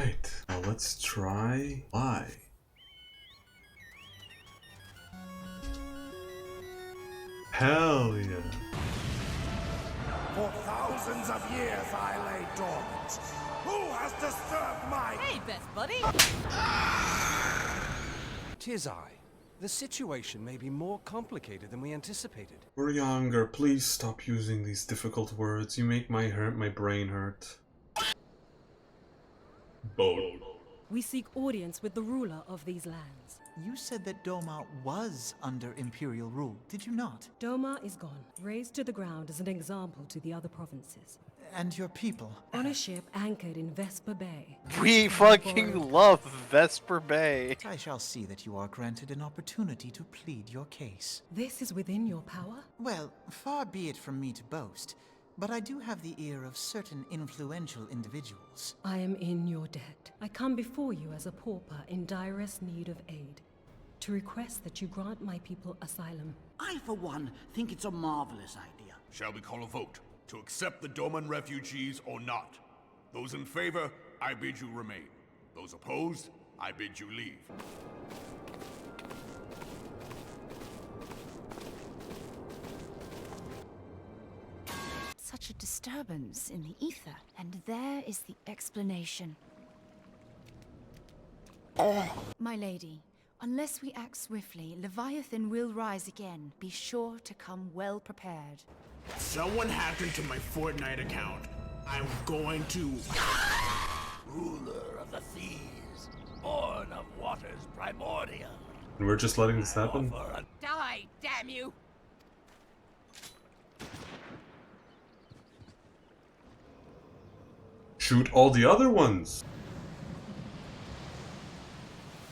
Alright, now let's try why. Hell yeah. For thousands of years I lay dormant. Who has disturbed my... Hey, best buddy! 'Tis I. The situation may be more complicated than we anticipated. We're younger, please stop using these difficult words. You make my brain hurt. Bold. We seek audience with the ruler of these lands. You said that Doma was under Imperial rule, did you not? Doma is gone, razed to the ground as an example to the other provinces. And your people? On a ship anchored in Vesper Bay. We fucking love Vesper Bay. I shall see that you are granted an opportunity to plead your case. This is within your power? Well, far be it from me to boast, but I do have the ear of certain influential individuals. I am in your debt. I come before you as a pauper in direst need of aid, to request that you grant my people asylum. I, for one, think it's a marvelous idea. Shall we call a vote to accept the Doman refugees or not? Those in favor, I bid you remain. Those opposed, I bid you leave. Such a disturbance in the ether, and there is the explanation. My lady, unless we act swiftly, Leviathan will rise again. Be sure to come well prepared. Someone hacked into my Fortnite account. I'm going to... Ruler of the seas, born of waters primordial. And we're just letting this happen? Die, damn you! Shoot all the other ones!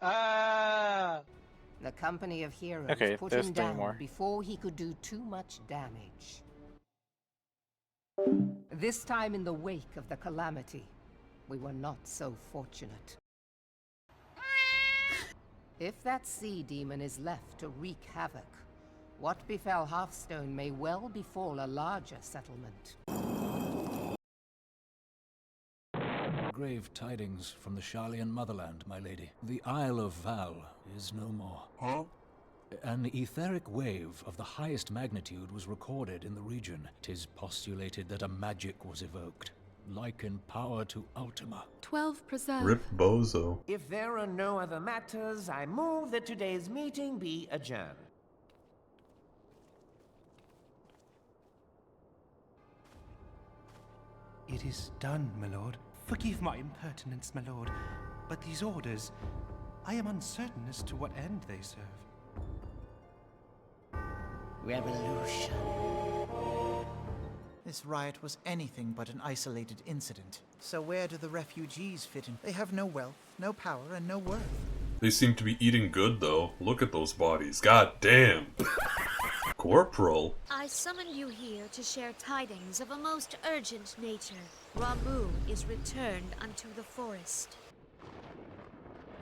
The company of heroes Okay, put there's him three down more. before he could do too much damage. This time in the wake of the calamity, we were not so fortunate. If that sea demon is left to wreak havoc, what befell Hearthstone may well befall a larger settlement. Grave tidings from the Sharlayan motherland, my lady. The Isle of Val is no more. Huh? An etheric wave of the highest magnitude was recorded in the region. 'Tis postulated that a magic was evoked, like in power to Ultima. 12 preserve. Rip Bozo. If there are no other matters, I move that today's meeting be adjourned. It is done, my lord. Forgive my impertinence, my lord, but these orders, I am uncertain as to what end they serve. Revolution. This riot was anything but an isolated incident. So where do the refugees fit in? They have no wealth, no power, and no worth. They seem to be eating good though. Look at those bodies. God damn. Corporal. I summon you here to share tidings of a most urgent nature. Ramu is returned unto the forest.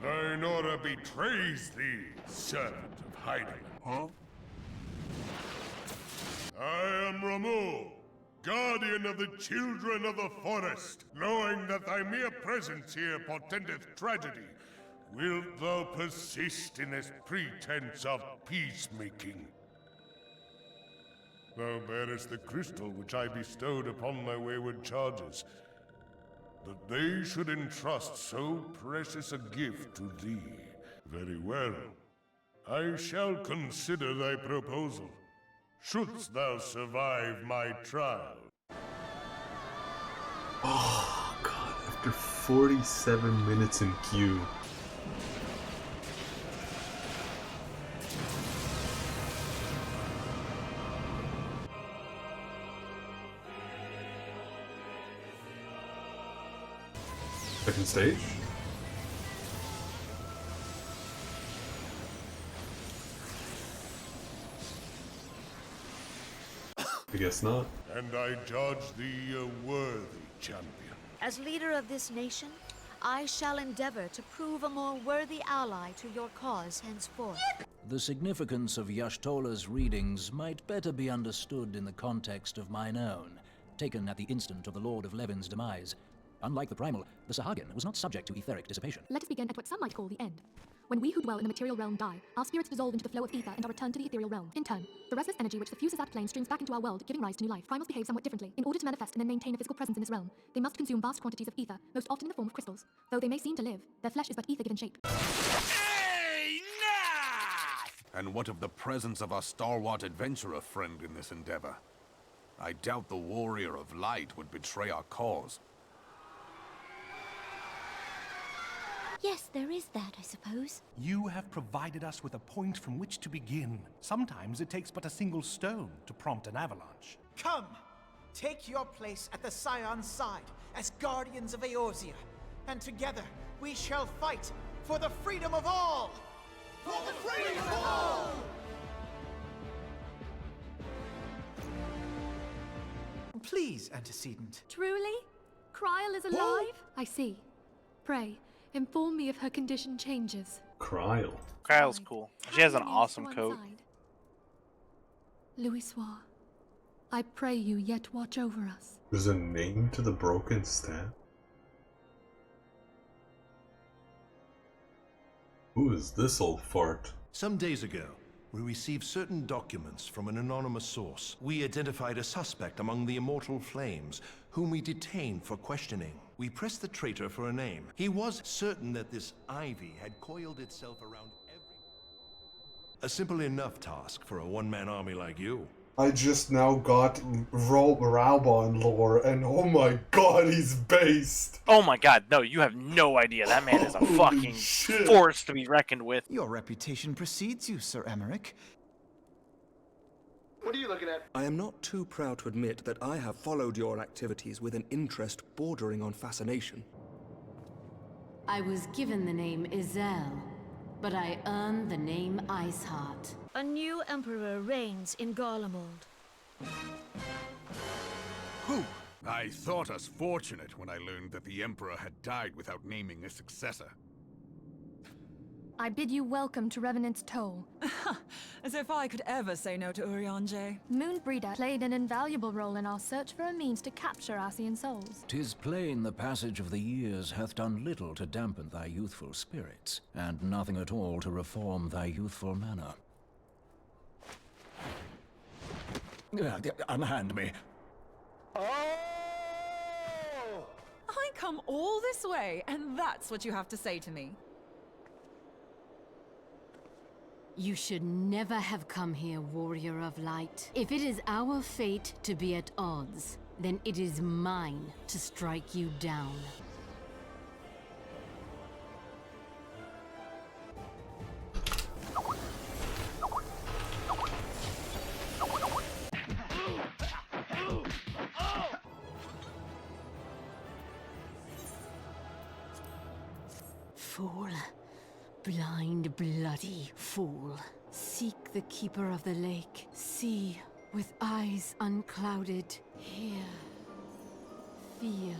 Thine order betrays thee, servant of hiding. Huh? I am Ramu, guardian of the children of the forest. Knowing that thy mere presence here portendeth tragedy, wilt thou persist in this pretense of peacemaking? Thou bearest the crystal which I bestowed upon thy wayward charges. That they should entrust so precious a gift to thee. Very well. I shall consider thy proposal. Shouldst thou survive my trial. Oh god, after 47 minutes in queue. Second stage? I guess not. And I judge thee a worthy champion. As leader of this nation, I shall endeavor to prove a more worthy ally to your cause henceforth. The significance of Y'shtola's readings might better be understood in the context of mine own, taken at the instant of the Lord of Levin's demise. Unlike the primal, the Sahagin was not subject to etheric dissipation. Let us begin at what some might call the end. When we who dwell in the material realm die, our spirits dissolve into the flow of ether and are returned to the ethereal realm. In turn, the restless energy which diffuses that plane streams back into our world, giving rise to new life. Primals behave somewhat differently. In order to manifest and then maintain a physical presence in this realm, they must consume vast quantities of ether, most often in the form of crystals. Though they may seem to live, their flesh is but ether given shape. And what of the presence of our stalwart adventurer friend in this endeavor? I doubt the Warrior of Light would betray our cause. Yes, there is that, I suppose. You have provided us with a point from which to begin. Sometimes it takes but a single stone to prompt an avalanche. Come! Take your place at the Scion's side as guardians of Eorzea, and together we shall fight for the freedom of all! For the freedom of all! Please, antecedent. Truly? Kryl is alive? I see. Pray, inform me if her condition changes. Kryl. Kryl's cool. She has an awesome coat. Louisoix, I pray you yet watch over us. There's a name to the broken staff? Who is this old fart? Some days ago, we received certain documents from an anonymous source. We identified a suspect among the Immortal Flames, whom we detained for questioning. We pressed the traitor for a name. He was certain that this ivy had coiled itself around every... A simple enough task for a one-man army like you. I just now got Raubon lore, and oh my god, he's based! Oh my god, no, you have no idea. That man is a fucking force to be reckoned with. Your reputation precedes you, Sir Emmerich. What are you looking at? I am not too proud to admit that I have followed your activities with an interest bordering on fascination. I was given the name Izel, but I earned the name Iceheart. A new emperor reigns in Garlemald. Who? I thought us fortunate when I learned that the Emperor had died without naming a successor. I bid you welcome to Revenant's Toll. As if I could ever say no to Urianger. Moonbreeder played an invaluable role in our search for a means to capture Ascian souls. 'Tis plain the passage of the years hath done little to dampen thy youthful spirits, and nothing at all to reform thy youthful manner. Unhand me. I come all this way, and that's what you have to say to me. You should never have come here, Warrior of Light. If it is our fate to be at odds, then it is mine to strike you down. Fool. Blind, bloody fool. Seek the Keeper of the Lake. See with eyes unclouded. Hear. Feel.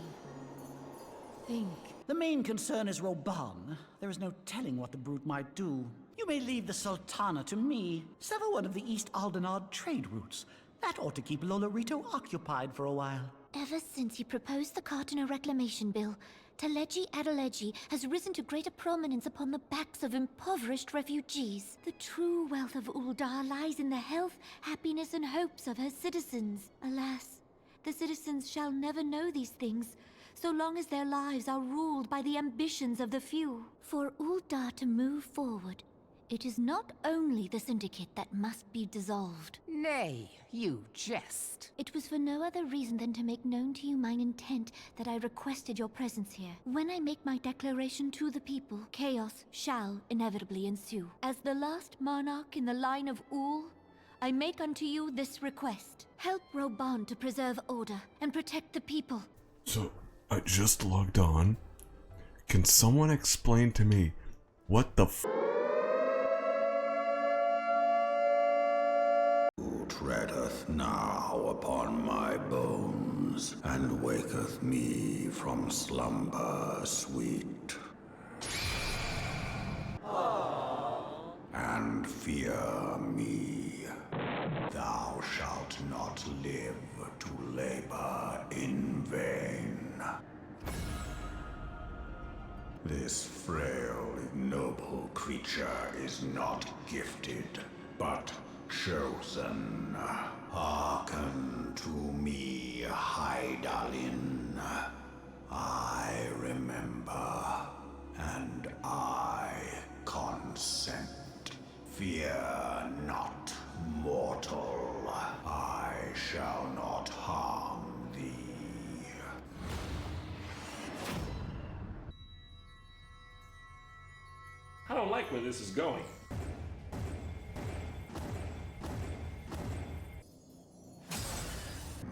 Think. The main concern is Roban. There is no telling what the brute might do. You may leave the Sultana to me. Sever one of the East Aldenard trade routes. That ought to keep Lolorito occupied for a while. Ever since he proposed the Cartano Reclamation Bill, Teleji Adeleji has risen to greater prominence upon the backs of impoverished refugees. The true wealth of Uldar lies in the health, happiness, and hopes of her citizens. Alas, the citizens shall never know these things, so long as their lives are ruled by the ambitions of the few. For Uldar to move forward, it is not only the Syndicate that must be dissolved. Nay, you jest. It was for no other reason than to make known to you mine intent that I requested your presence here. When I make my declaration to the people, chaos shall inevitably ensue. As the last monarch in the line of Ul, I make unto you this request. Help Roban to preserve order and protect the people. So, I just logged on. Can someone explain to me what the f- treadeth now upon my bones, and waketh me from slumber sweet. And fear me, thou shalt not live to labor in vain. This frail, ignoble creature is not gifted, but chosen. Hearken to me, Hydaelyn. I remember, and I consent. Fear not, mortal. I shall not harm thee. I don't like where this is going.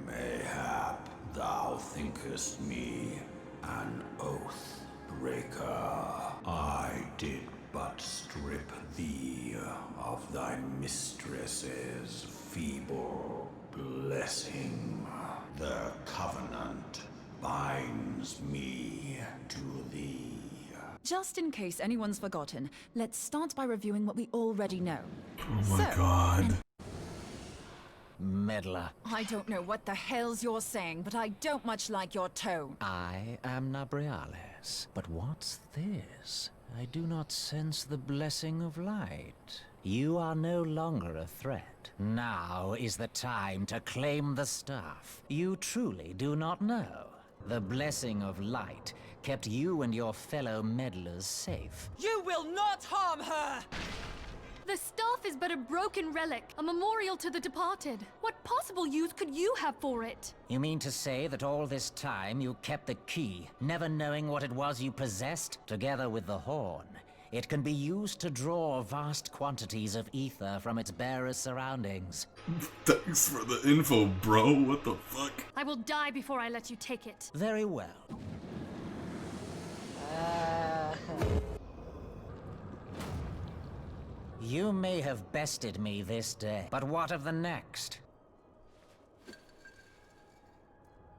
Mayhap thou thinkest me an oath breaker. I did but strip thee of thy mistress's feeble blessing. The covenant binds me to thee. Just in case anyone's forgotten, let's start by reviewing what we already know. Oh my god. Meddler. I don't know what the hell's you're saying, but I don't much like your tone. I am Nabriales. But what's this? I do not sense the blessing of light. You are no longer a threat. Now is the time to claim the stuff. You truly do not know. The blessing of light kept you and your fellow meddlers safe. You will not harm her! The staff is but a broken relic, a memorial to the departed. What possible use could you have for it? You mean to say that all this time you kept the key, never knowing what it was you possessed? Together with the horn, it can be used to draw vast quantities of ether from its bearer's surroundings. Thanks for the info, bro. What the fuck? I will die before I let you take it. Very well. You may have bested me this day, but what of the next?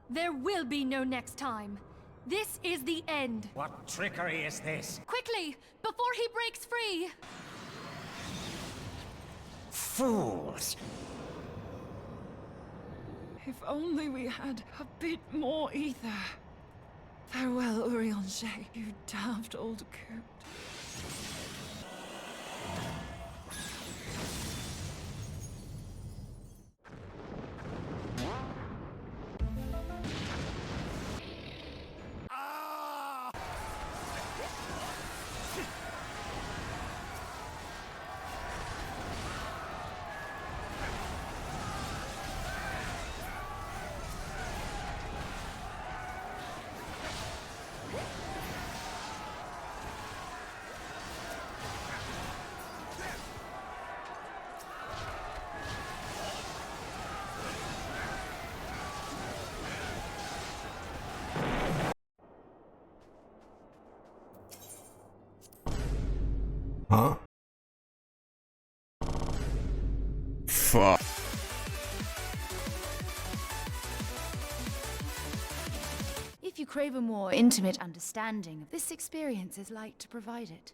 There will be no next time. This is the end. What trickery is this? Quickly, before he breaks free! Fools! If only we had a bit more ether. Farewell, Urianger, you daft old coot. Huh? Fuck. If you crave a more intimate understanding of this experience, is light to provide it.